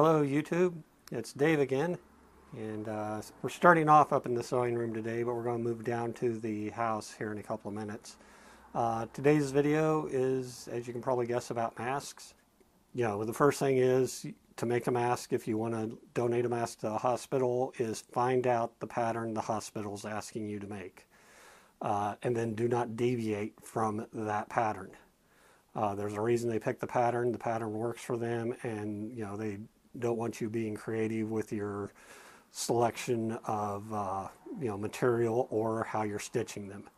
Hello YouTube, it's Dave again, and we're starting off up in the sewing room today, but we're going to move down to the house here in a couple of minutes. Today's video is, as you can probably guess, about masks. You know, the first thing is to make a mask, if you want to donate a mask to a hospital, is find out the pattern the hospital's asking you to make. And then do not deviate from that pattern. There's a reason they pick the pattern works for them, and you know, they don't want you being creative with your selection of material or how you're stitching them.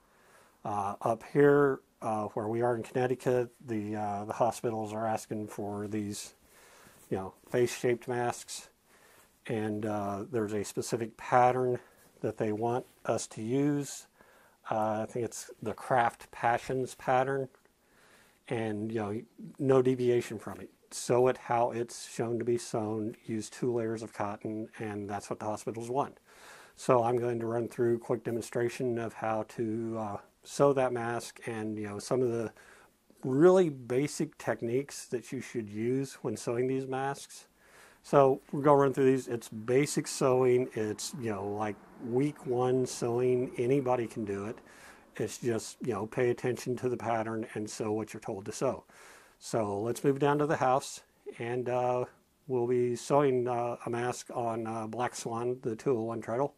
Up here where we are in Connecticut, the hospitals are asking for these face-shaped masks, and there's a specific pattern that they want us to use. I think it's the Craft Passions pattern, and no deviation from it. Sew it how it's shown to be sewn, use 2 layers of cotton, and that's what the hospitals want. So I'm going to run through a quick demonstration of how to sew that mask, and some of the really basic techniques that you should use when sewing these masks. So we're going to run through these. It's basic sewing. It's like week 1 sewing. Anybody can do it. It's just pay attention to the pattern and sew what you're told to sew. So let's move down to the house, and we'll be sewing a mask on Black Swan, the 201 Treadle,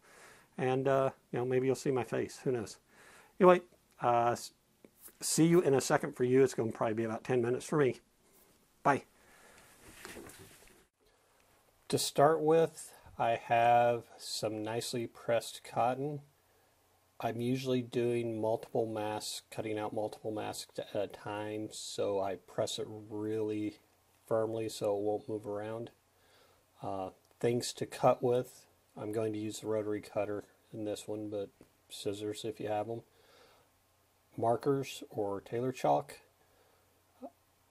and maybe you'll see my face. Who knows? Anyway, see you in a second. For you, it's going to probably be about 10 minutes for me. Bye. To start with, I have some nicely pressed cotton. I'm usually doing multiple masks, cutting out multiple masks at a time, so I press it really firmly so it won't move around. Things to cut with, I'm going to use the rotary cutter in this one, but scissors if you have them. Markers or tailor chalk.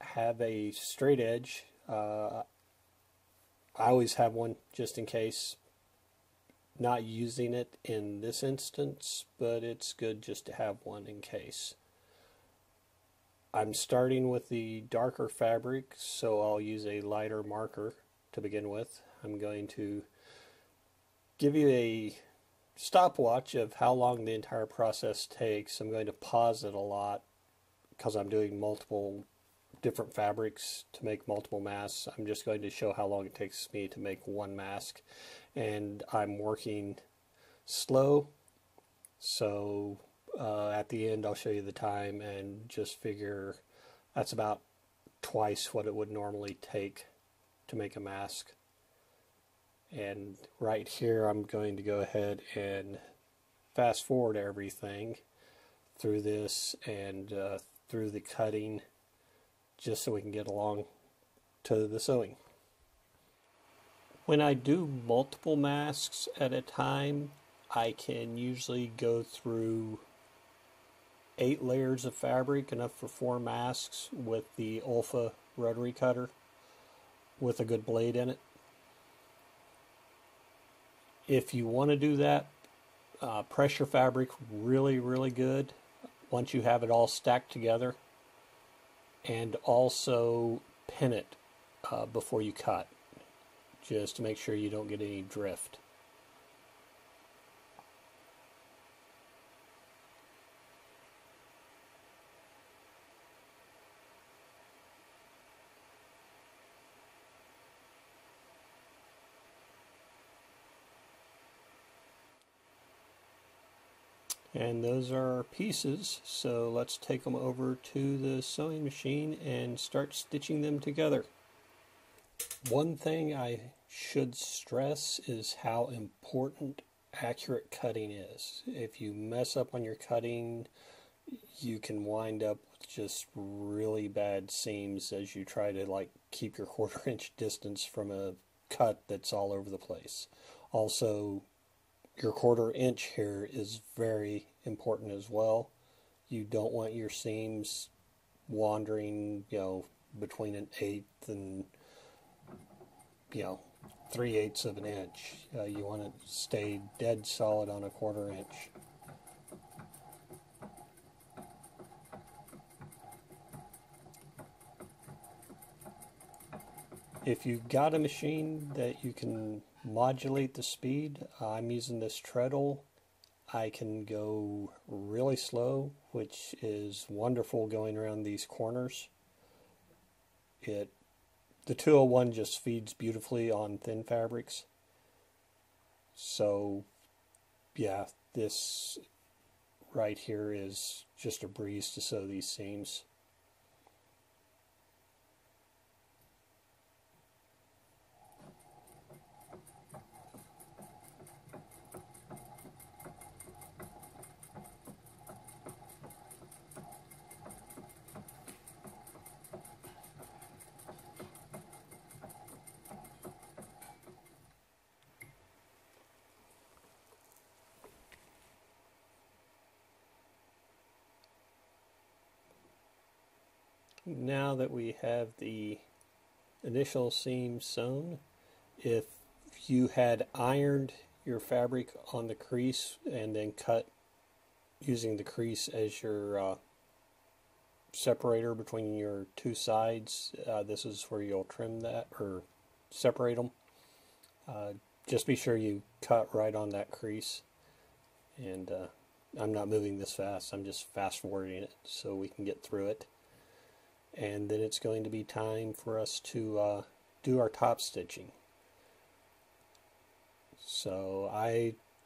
Have a straight edge. I always have one just in case. Not using it in this instance, but it's good just to have one in case. I'm starting with the darker fabric, so I'll use a lighter marker to begin with. I'm going to give you a stopwatch of how long the entire process takes. I'm going to pause it a lot because I'm doing multiple different fabrics to make multiple masks. I'm just going to show how long it takes me to make one mask, and I'm working slow, so at the end I'll show you the time, and just figure that's about twice what it would normally take to make a mask. And right here I'm going to go ahead and fast forward everything through this and through the cutting, just so we can get along to the sewing. When I do multiple masks at a time, I can usually go through 8 layers of fabric, enough for 4 masks, with the Olfa rotary cutter with a good blade in it. If you want to do that, press your fabric really, really good once you have it all stacked together. And also pin it before you cut, just to make sure you don't get any drift. And those are our pieces, so let's take them over to the sewing machine and start stitching them together. One thing I should stress is how important accurate cutting is. If you mess up on your cutting, you can wind up with just really bad seams as you try to keep your 1/4 inch distance from a cut that's all over the place. Also, your 1/4 inch here is very important as well. You don't want your seams wandering, between 1/8 and 3/8 of an inch. You want to stay dead solid on a 1/4 inch. If you've got a machine that you can modulate the speed, I'm using this Treadle. I can go really slow, which is wonderful going around these corners. The 201 just feeds beautifully on thin fabrics. So yeah, this right here is just a breeze to sew these seams. Now that we have the initial seam sewn, if you had ironed your fabric on the crease and then cut using the crease as your separator between your two sides, this is where you'll trim that or separate them. Just be sure you cut right on that crease. And I'm not moving this fast, I'm just fast forwarding it so we can get through it. And then it's going to be time for us to do our top stitching. So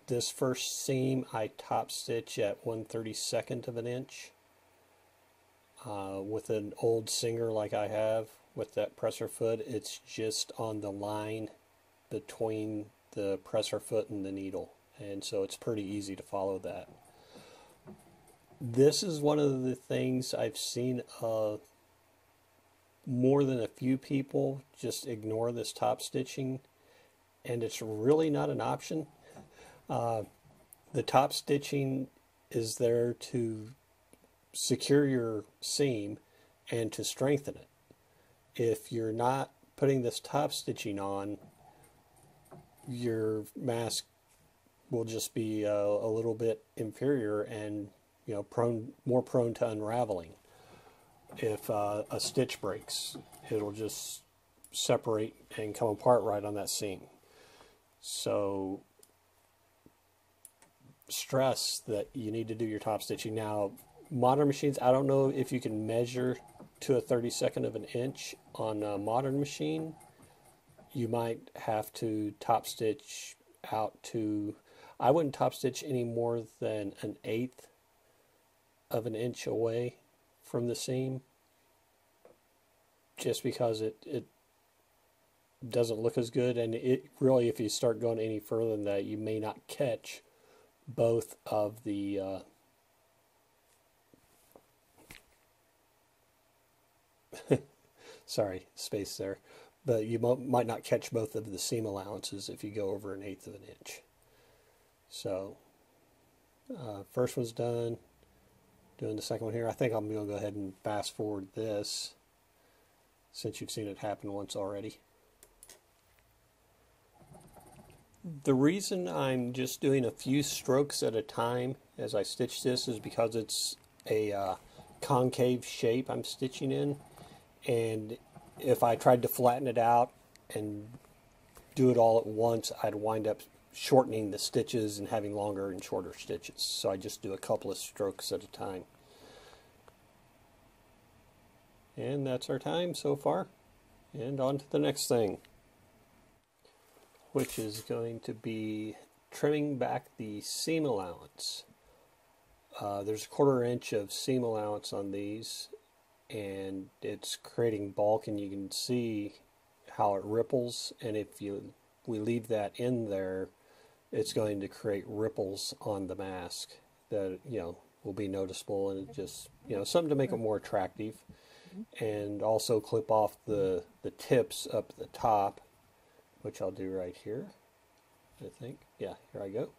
this first seam I top stitch at 1/32 of an inch. With an old Singer like I have with that presser foot, it's just on the line between the presser foot and the needle, and so it's pretty easy to follow that. This is one of the things I've seen more than a few people just ignore this top stitching, and it's really not an option. The top stitching is there to secure your seam and to strengthen it. If you're not putting this top stitching on, your mask will just be a little bit inferior and more prone to unraveling. If a stitch breaks, it'll just separate and come apart right on that seam. So stress that you need to do your top stitching. Now, modern machines, I don't know if you can measure to a 32nd of an inch on a modern machine. You might have to top stitch out to, I wouldn't top stitch any more than 1/8 of an inch away from the seam, just because it doesn't look as good, and it really, if you start going any further than that, you may not catch both of the sorry, space there, but you might not catch both of the seam allowances if you go over 1/8 of an inch. So first one's done. Doing the second one here. I think I'm going to go ahead and fast forward this since you've seen it happen once already. The reason I'm just doing a few strokes at a time as I stitch this is because it's a concave shape I'm stitching in, and if I tried to flatten it out and do it all at once, I'd wind up shortening the stitches and having longer and shorter stitches. So I just do a couple of strokes at a time. And that's our time so far. And on to the next thing, which is going to be trimming back the seam allowance. There's a 1/4 inch of seam allowance on these, and it's creating bulk, and you can see how it ripples, and if we leave that in there, it's going to create ripples on the mask that will be noticeable, and it just something to make it more attractive. And also clip off the tips up at the top, which I'll do right here, I think. Yeah, here I go.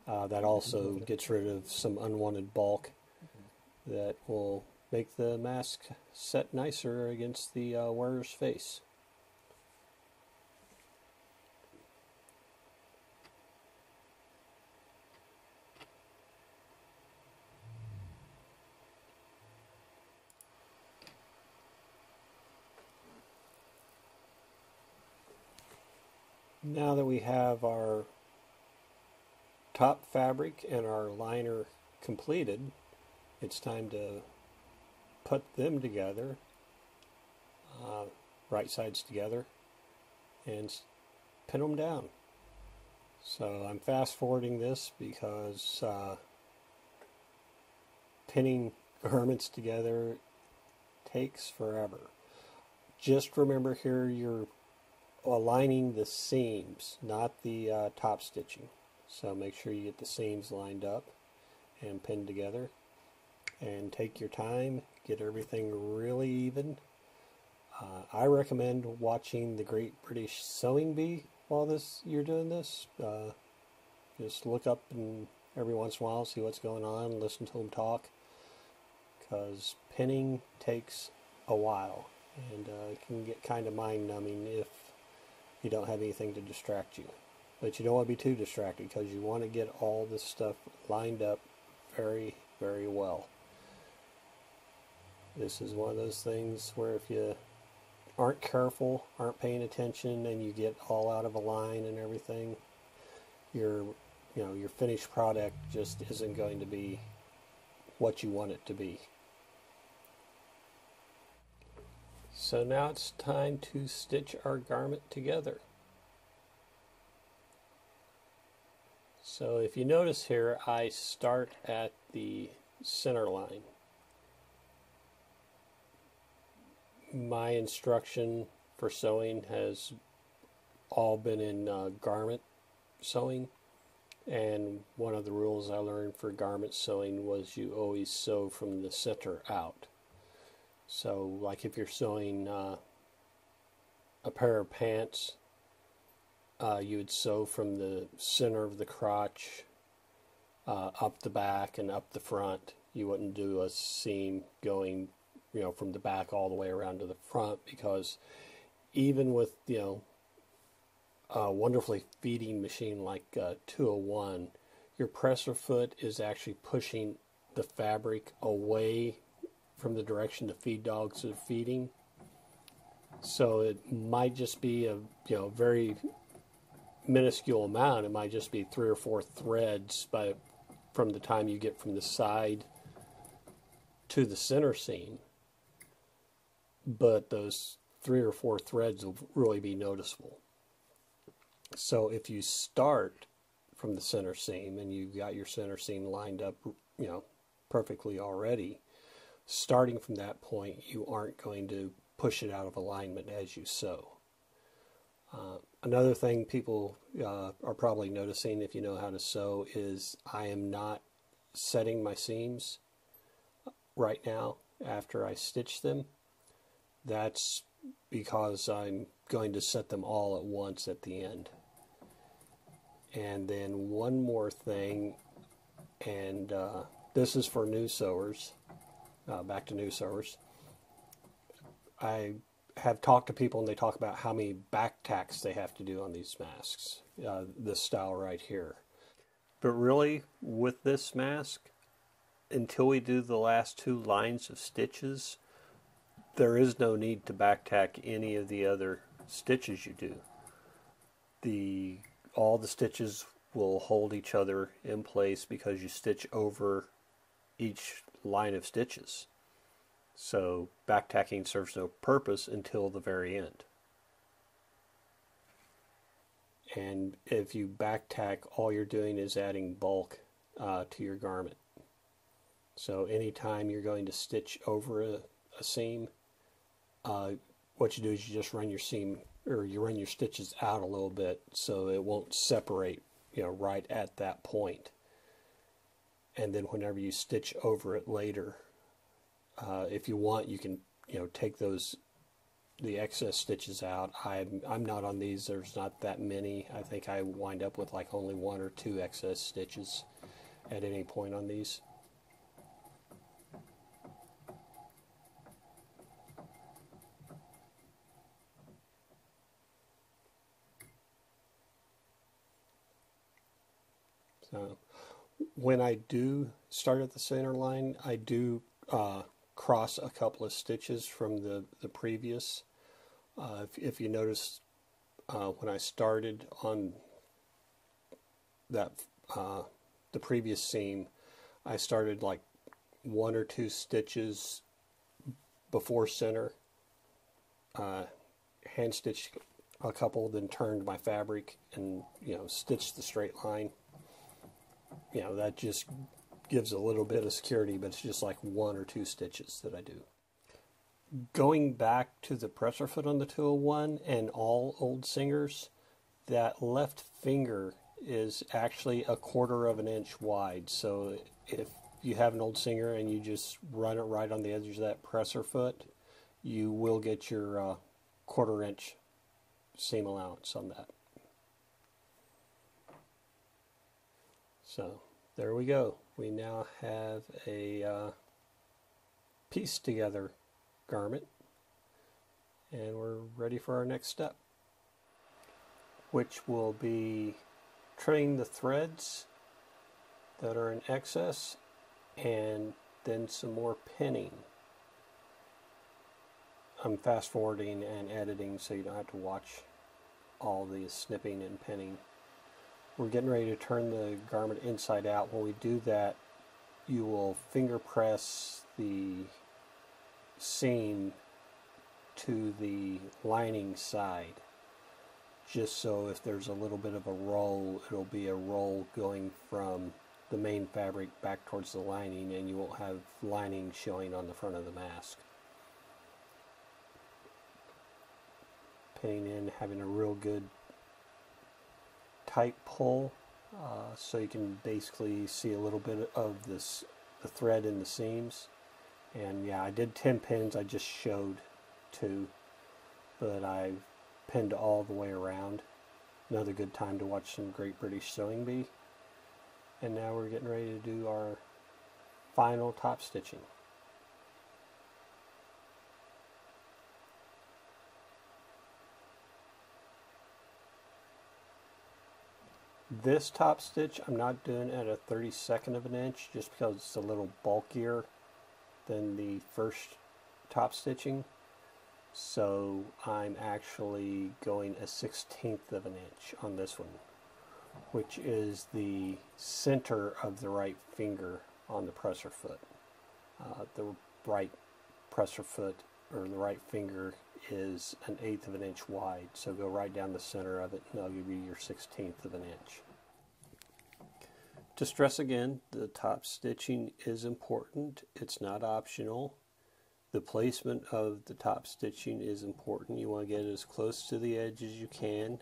That also gets rid of some unwanted bulk that will make the mask set nicer against the wearer's face. Now that we have our top fabric and our liner completed, it's time to put them together, right sides together, and pin them down. So I'm fast forwarding this because pinning garments together takes forever. Just remember here you're aligning the seams, not the top stitching. So make sure you get the seams lined up and pinned together. And take your time, get everything really even. I recommend watching the Great British Sewing Bee while you're doing this. Just look up and every once in a while see what's going on, listen to them talk, because pinning takes a while and it can get kind of mind-numbing if you don't have anything to distract you. But you don't want to be too distracted because you want to get all this stuff lined up very, very well. This is one of those things where if you aren't careful, aren't paying attention, and you get all out of a line and everything, your finished product just isn't going to be what you want it to be. So now it's time to stitch our garment together. So if you notice here, I start at the center line. My instruction for sewing has all been in garment sewing, and one of the rules I learned for garment sewing was you always sew from the center out. So like if you're sewing a pair of pants, you would sew from the center of the crotch up the back and up the front. You wouldn't do a seam going from the back all the way around to the front, because even with a wonderfully feeding machine like 201, your presser foot is actually pushing the fabric away from the direction the feed dogs are feeding. So it might just be a very minuscule amount. It might just be 3 or 4 threads from the time you get from the side to the center seam. But those 3 or 4 threads will really be noticeable. So if you start from the center seam and you've got your center seam lined up, perfectly already, starting from that point, you aren't going to push it out of alignment as you sew. Another thing people are probably noticing if you know how to sew is I am not setting my seams right now after I stitch them. That's because I'm going to set them all at once at the end. And then one more thing, and this is for new sewers, back to new sewers. I have talked to people and they talk about how many back tacks they have to do on these masks, this style right here. But really, with this mask, until we do the last 2 lines of stitches, there is no need to back tack any of the other stitches you do. All the stitches will hold each other in place because you stitch over each line of stitches. So back tacking serves no purpose until the very end. And if you back tack, all you're doing is adding bulk to your garment. So anytime you're going to stitch over a seam, what you do is you just run your seam, or you run your stitches out a little bit so it won't separate, right at that point. And then whenever you stitch over it later, if you want, you can, take the excess stitches out. I'm not on these. There's not that many. I think I wind up with like only 1 or 2 excess stitches at any point on these. So when I do start at the center line, I do cross a couple of stitches from the previous. If you notice, when I started on that the previous seam, I started like 1 or 2 stitches before center, hand stitched a couple, then turned my fabric and stitched the straight line. That just gives a little bit of security, but it's just like 1 or 2 stitches that I do. Going back to the presser foot on the 201 and all old Singers, that left finger is actually 1/4 of an inch wide. So if you have an old Singer and you just run it right on the edge of that presser foot, you will get your 1/4 inch seam allowance on that. So there we go. We now have a piece together garment, and we're ready for our next step, which will be trimming the threads that are in excess and then some more pinning. I'm fast forwarding and editing so you don't have to watch all the snipping and pinning. We're getting ready to turn the garment inside out. When we do that, you will finger press the seam to the lining side, just so if there's a little bit of a roll, it'll be a roll going from the main fabric back towards the lining, and you won't have lining showing on the front of the mask. Pinning in, having a real good tight pull, so you can basically see a little bit of the thread in the seams. And yeah, I did 10 pins. I just showed 2, but I've pinned all the way around. Another good time to watch some Great British Sewing Bee. And now we're getting ready to do our final top stitching. This top stitch I'm not doing at a 32nd of an inch just because it's a little bulkier than the first top stitching. So I'm actually going a 1/16 of an inch on this one, which is the center of the right finger on the presser foot. The right presser foot, or the right finger, is 1/8 of an inch wide, so go right down the center of it and that'll give you your 1/16 of an inch. To stress again, the top stitching is important. It's not optional. The placement of the top stitching is important. You want to get as close to the edge as you can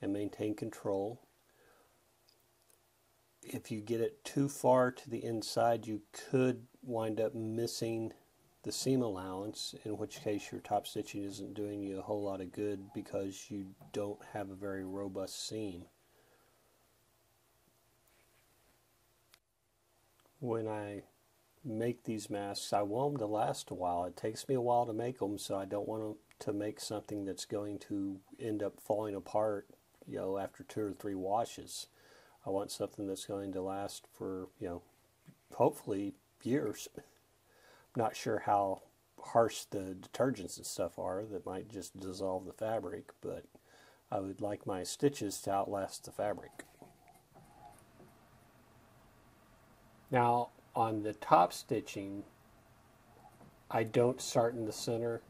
and maintain control. If you get it too far to the inside, you could wind up missing the seam allowance, in which case your top stitching isn't doing you a whole lot of good because you don't have a very robust seam. When I make these masks, I want them to last a while. It takes me a while to make them, so I don't want to make something that's going to end up falling apart, after 2 or 3 washes. I want something that's going to last for, hopefully years. I'm not sure how harsh the detergents and stuff are that might just dissolve the fabric, but I would like my stitches to outlast the fabric. Now, on the top stitching, I don't start in the center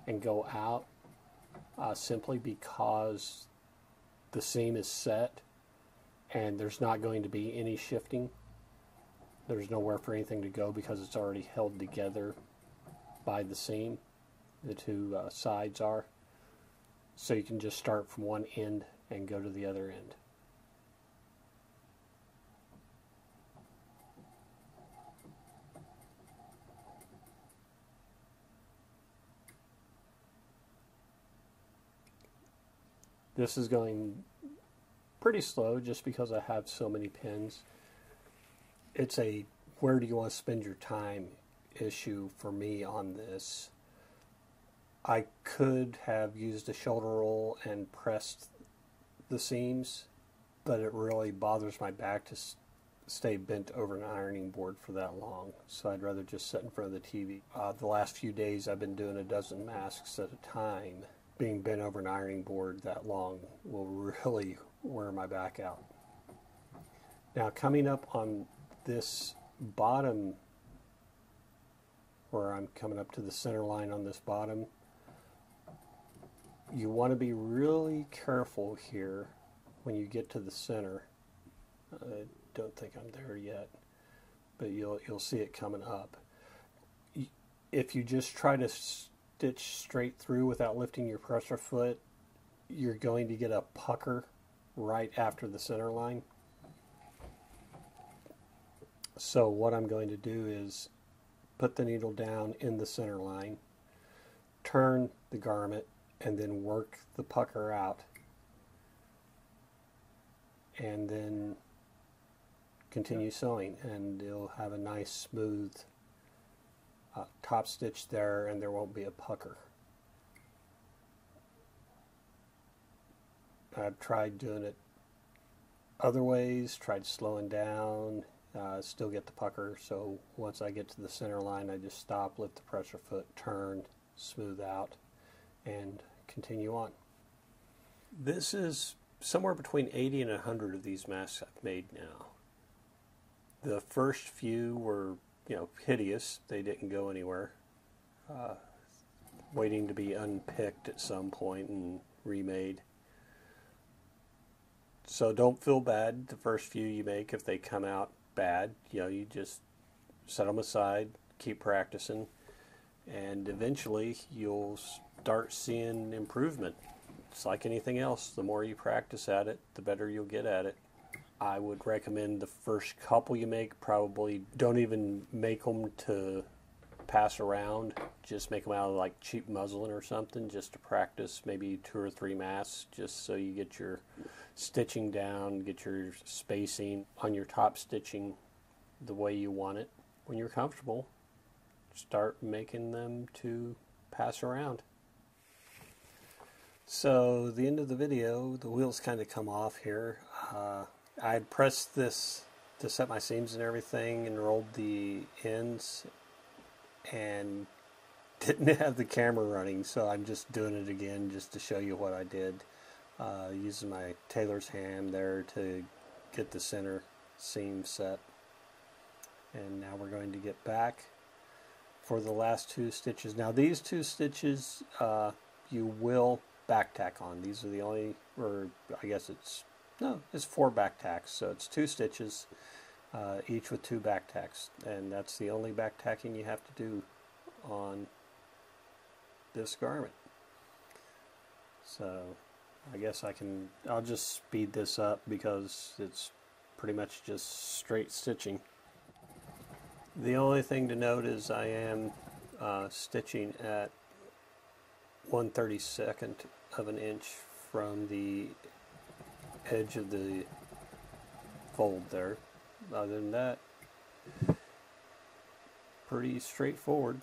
and go out simply because the seam is set and there's not going to be any shifting. There's nowhere for anything to go because it's already held together by the seam. The 2 sides are. So you can just start from one end and go to the other end. This is going pretty slow just because I have so many pins. It's a where do you want to spend your time issue for me on this. I could have used a shoulder roll and pressed the seams, but it really bothers my back to stay bent over an ironing board for that long, so I'd rather just sit in front of the TV. The last few days I've been doing a dozen masks at a time, being bent over an ironing board that long will really wear my back out. Now coming up on this bottom, where I'm coming up to the center line on this bottom, you want to be really careful here when you get to the center. I don't think I'm there yet, but you'll see it coming up. If you just try to stitch straight through without lifting your pressure foot, you're going to get a pucker right after the center line. So what I'm going to do is put the needle down in the center line, turn the garment, and then work the pucker out, and then continue sewing, and you'll have a nice smooth top stitch there, and there won't be a pucker. I've tried doing it other ways, tried slowing down, still get the pucker. So once I get to the center line, I just stop, lift the pressure foot, turn, smooth out, and continue on. This is somewhere between 80 and 100 of these masks I've made now. The first few were, hideous. They didn't go anywhere. Waiting to be unpicked at some point and remade. So don't feel bad the first few you make if they come out bad. You just set them aside, keep practicing, and eventually you'll start seeing improvement. It's like anything else. The more you practice at it, the better you'll get at it. I would recommend the first couple you make, probably don't even make them to pass around. Just make them out of like cheap muslin or something, just to practice maybe 2 or 3 masks, just so you get your stitching down, get your spacing on your top stitching the way you want it. When you're comfortable, start making them to pass around. So the end of the video, the wheels kind of come off here. I had pressed this to set my seams and everything and rolled the ends and didn't have the camera running, so I'm just doing it again just to show you what I did. Using my tailor's hand there to get the center seam set. And now we're going to get back for the last 2 stitches. Now these 2 stitches you will back tack on. These are the only, or I guess it's 4 back tacks, so it's 2 stitches each with 2 back tacks, and that's the only back tacking you have to do on this garment. So I guess I'll just speed this up because it's pretty much just straight stitching. The only thing to note is I am stitching at 1/32 of an inch from the edge of the fold there. Other than that, pretty straightforward.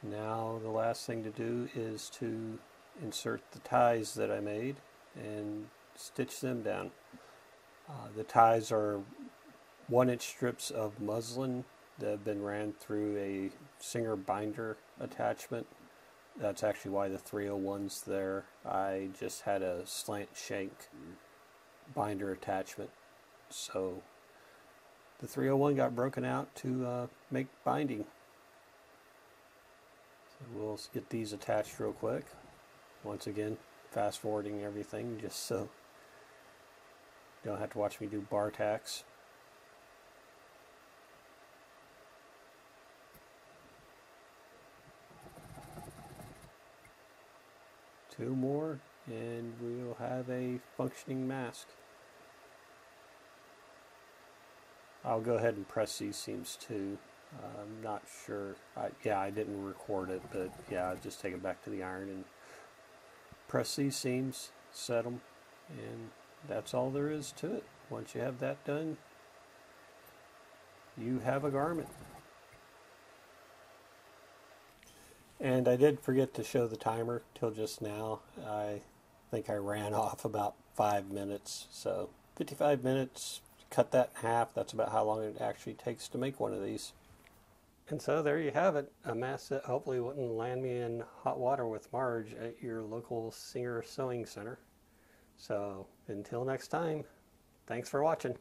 Now the last thing to do is to insert the ties that I made and stitch them down. The ties are 1-inch strips of muslin that have been ran through a Singer binder attachment. That's actually why the 301's there. I just had a slant shank binder attachment, so the 301 got broken out to make binding. So we'll get these attached real quick. Once again, fast forwarding everything just so you don't have to watch me do bar tacks. Two more and we'll have a functioning mask. I'll go ahead and press these seams too. I'm not sure. I didn't record it, but yeah, I'll just take it back to the iron and press these seams, set them, and that's all there is to it. Once you have that done, you have a garment. And I did forget to show the timer till just now. I think I ran off about 5 minutes, so 55 minutes, cut that in half. That's about how long it actually takes to make one of these. And so there you have it, a mess that hopefully wouldn't land me in hot water with Marge at your local Singer Sewing Center. So until next time, thanks for watching.